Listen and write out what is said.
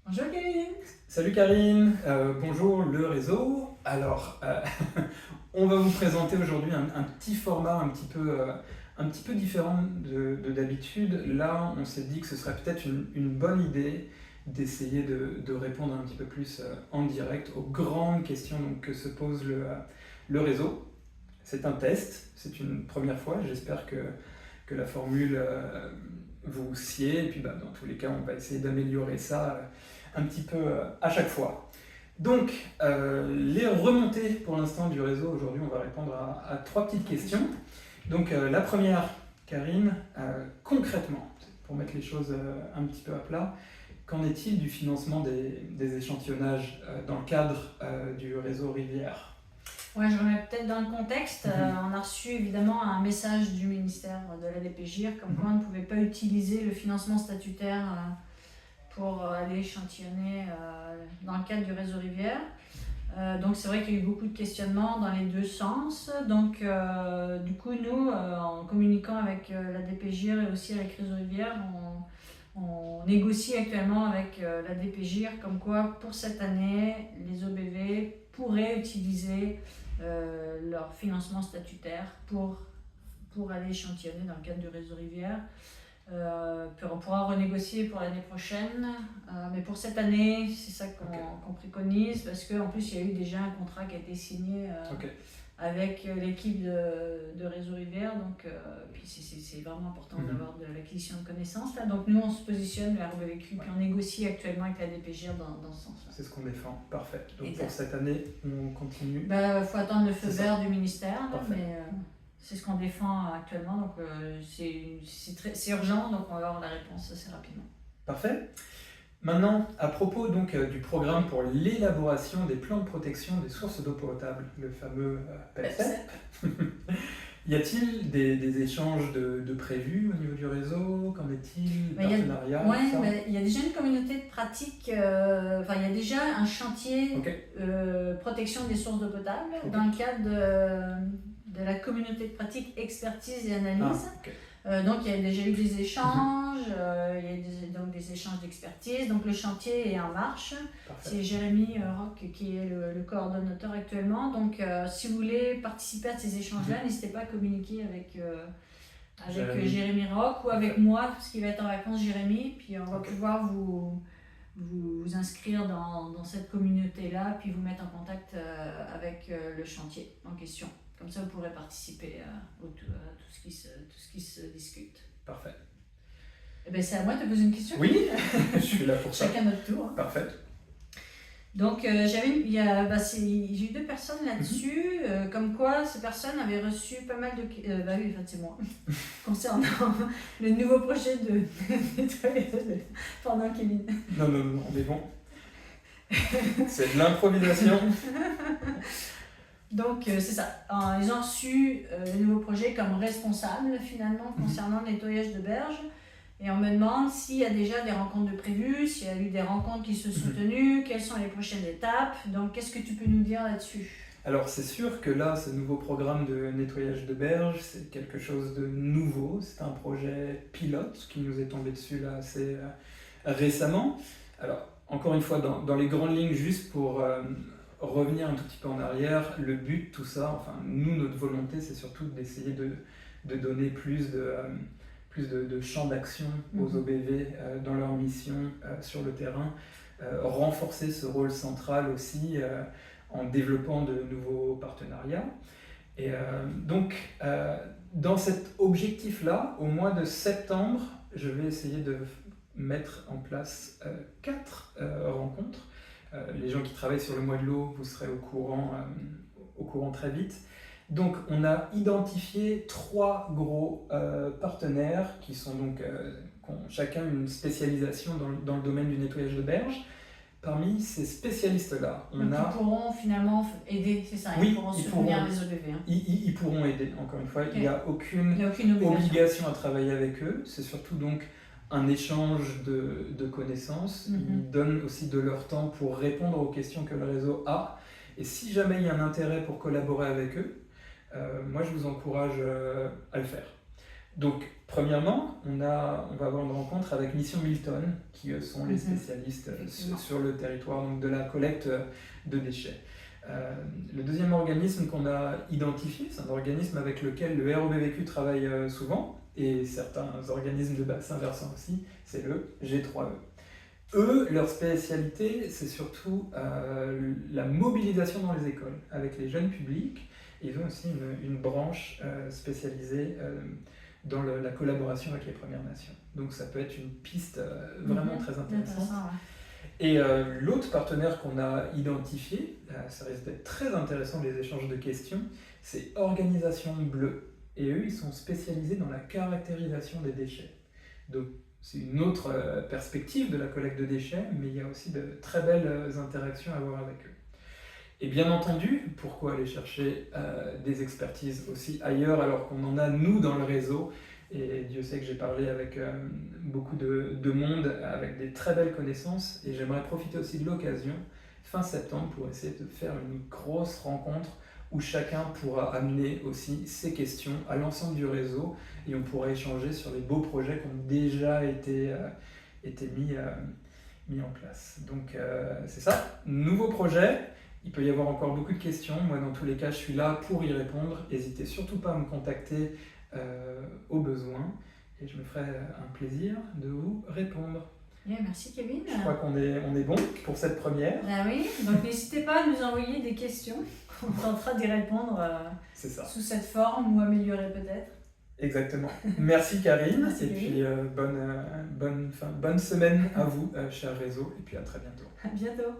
Bonjour Kevin. Salut Karine, bonjour le réseau. Alors, on va vous présenter aujourd'hui un petit format un petit peu différent de d'habitude. Là, on s'est dit que ce serait peut-être une bonne idée d'essayer de répondre un petit peu plus en direct aux grandes questions donc, que se pose le réseau. C'est un test, c'est une première fois, j'espère que la formule vous sied, et puis dans tous les cas, on va essayer d'améliorer ça un petit peu à chaque fois. Donc, les remontées pour l'instant du réseau, aujourd'hui, on va répondre à trois petites questions. Donc, la première, Karine, concrètement, pour mettre les choses un petit peu à plat, qu'en est-il du financement des échantillonnages dans le cadre du réseau Rivière? Ouais, je remets peut-être dans le contexte. On a reçu évidemment un message du ministère de la DPJIR comme quoi on ne pouvait pas utiliser le financement statutaire pour aller échantillonner dans le cadre du réseau Rivière. Donc c'est vrai qu'il y a eu beaucoup de questionnements dans les deux sens. Donc du coup nous, en communiquant avec la DPJIR et aussi avec Réseau Rivière, on négocie actuellement avec la DPJIR comme quoi pour cette année, les OBV pourraient utiliser leur financement statutaire pour aller échantillonner dans le cadre du réseau Rivière. Puis on pourra renégocier pour l'année prochaine, mais pour cette année, c'est ça qu'on préconise, parce qu'en plus, il y a eu déjà un contrat qui a été signé avec l'équipe de Réseau Rivière, donc puis c'est vraiment important d'avoir de l'acquisition de connaissances. Là. Donc nous, on se positionne vers OBVQ, puis on négocie actuellement avec la DPJIR dans ce sens-là. C'est ce qu'on défend, parfait. Donc exact. Pour cette année, on continue. Faut attendre le feu vert du ministère, là, mais c'est ce qu'on défend actuellement, donc c'est urgent, donc on va avoir la réponse assez rapidement. Parfait. Maintenant, à propos donc du programme pour l'élaboration des plans de protection des sources d'eau potable, le fameux PEPSEP, y a-t-il des échanges de prévus au niveau du réseau? Qu'en est-il? Partenariat? Oui, il y a déjà une communauté de pratique, il y a déjà un chantier protection des sources d'eau potable dans le cadre de la communauté de pratique expertise et analyse. Donc il y a déjà eu des échanges, il y a donc des échanges d'expertise, donc le chantier est en marche. Parfait. C'est Jérémy Roch qui est le coordonnateur actuellement, donc si vous voulez participer à ces échanges-là, n'hésitez pas à communiquer avec Jérémy Roch ou avec moi, parce qu'il va être en vacances Jérémy, puis on va pouvoir vous inscrire dans cette communauté-là, puis vous mettre en contact avec le chantier en question. Comme ça, vous pourrez participer à tout ce qui se discute. Parfait. Eh bien, c'est à moi de te poser une question. Oui, je suis là pour ça. Chacun notre tour. Hein. Parfait. Donc, j'ai eu deux personnes là-dessus, comme quoi ces personnes avaient reçu pas mal de... c'est moi. Concernant le nouveau projet de nettoyage. Pardon, Kevin. Non, on est bon. C'est de l'improvisation. Donc c'est ça, ils ont reçu le nouveau projet comme responsable finalement concernant le nettoyage de berges. Et on me demande s'il y a déjà des rencontres de prévues, s'il y a eu des rencontres qui se sont tenues, quelles sont les prochaines étapes. Donc qu'est-ce que tu peux nous dire là-dessus? Alors c'est sûr que là, ce nouveau programme de nettoyage de berges, c'est quelque chose de nouveau. C'est un projet pilote qui nous est tombé dessus là assez récemment. Alors encore une fois, dans les grandes lignes, juste pour... revenir un tout petit peu en arrière, le but de tout ça, enfin nous, notre volonté, c'est surtout d'essayer de donner plus de champ d'action aux OBV dans leur mission sur le terrain, renforcer ce rôle central aussi en développant de nouveaux partenariats. Et donc, dans cet objectif-là, au mois de septembre, je vais essayer de mettre en place 4 rencontres. Les gens qui travaillent sur le mois de l'eau, vous serez au courant très vite. Donc on a identifié 3 gros partenaires qui ont chacun une spécialisation dans le domaine du nettoyage de berges. Parmi ces spécialistes-là, ils pourront finalement aider, c'est ça, oui, ils pourront soutenir les OBV. Hein. Ils pourront aider, encore une fois, il n'y a aucune obligation à travailler avec eux, c'est surtout donc un échange de connaissances. Ils donnent aussi de leur temps pour répondre aux questions que le réseau a. Et si jamais il y a un intérêt pour collaborer avec eux, moi je vous encourage à le faire. Donc Premièrement, on va avoir une rencontre avec Mission Milton, qui sont les spécialistes sur le territoire donc, de la collecte de déchets. Le deuxième organisme qu'on a identifié, c'est un organisme avec lequel le REBVQ travaille souvent, et certains organismes de bassin versant aussi, c'est le G3E. Eux, leur spécialité, c'est surtout la mobilisation dans les écoles, avec les jeunes publics. Ils ont aussi une branche spécialisée dans la collaboration avec les Premières Nations. Donc ça peut être une piste vraiment très intéressante. Et l'autre partenaire qu'on a identifié, ça risque d'être très intéressant les échanges de questions, c'est Organisation Bleue. Et eux, ils sont spécialisés dans la caractérisation des déchets. Donc c'est une autre perspective de la collecte de déchets, mais il y a aussi de très belles interactions à avoir avec eux. Et bien entendu, pourquoi aller chercher des expertises aussi ailleurs alors qu'on en a nous dans le réseau? Et Dieu sait que j'ai parlé avec beaucoup de monde, avec des très belles connaissances, et j'aimerais profiter aussi de l'occasion, fin septembre, pour essayer de faire une grosse rencontre où chacun pourra amener aussi ses questions à l'ensemble du réseau, et on pourra échanger sur les beaux projets qui ont déjà été mis en place. Donc c'est ça, nouveau projet. Il peut y avoir encore beaucoup de questions. Moi, dans tous les cas, je suis là pour y répondre. N'hésitez surtout pas à me contacter au besoin. Et je me ferai un plaisir de vous répondre. Bien, merci Kevin. Je crois qu'on est bon pour cette première. Ah oui, donc n'hésitez pas à nous envoyer des questions. On tentera d'y répondre sous cette forme ou améliorer peut-être. Exactement. Merci Karine. Merci, et puis bonne semaine à vous, cher réseau. Et puis à très bientôt. À bientôt.